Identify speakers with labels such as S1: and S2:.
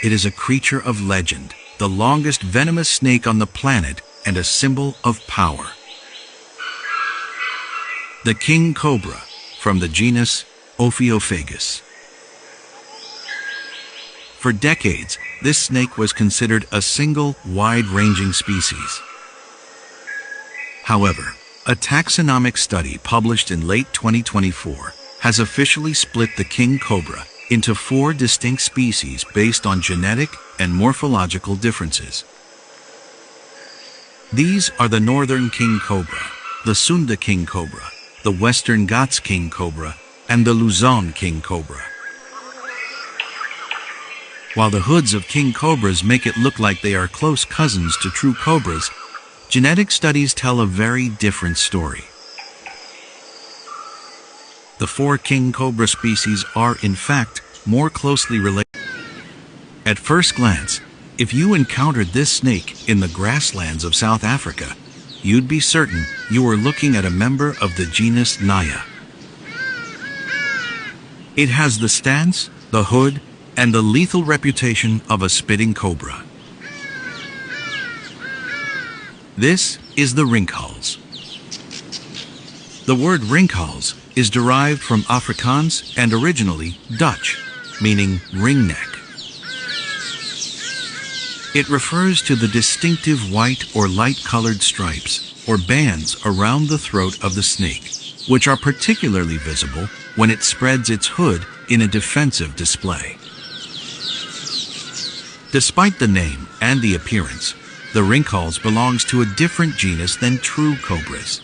S1: It is a creature of legend, the longest venomous snake on the planet, and a symbol of power. The king cobra, from the genus Ophiophagus. For decades, this snake was considered a single, wide-ranging species. However, a taxonomic study published in late 2024 has officially split the king cobra into 4 distinct species based on genetic and morphological differences. These are the northern king cobra, the Sunda king cobra, the western Ghats king cobra, and the Luzon king cobra. While the hoods of king cobras make it look like they are close cousins to true cobras, genetic studies tell a very different story. The 4 king cobra species are, in fact, more closely related. At first glance, if you encountered this snake in the grasslands of South Africa, you'd be certain you were looking at a member of the genus Naya. It has the stance, the hood, and the lethal reputation of a spitting cobra. This is the rinkhals. The word rinkhals is derived from Afrikaans and originally Dutch, meaning ringneck. It refers to the distinctive white or light-colored stripes or bands around the throat of the snake, which are particularly visible when it spreads its hood in a defensive display. Despite the name and the appearance, the rinkhals belongs to a different genus than true cobras.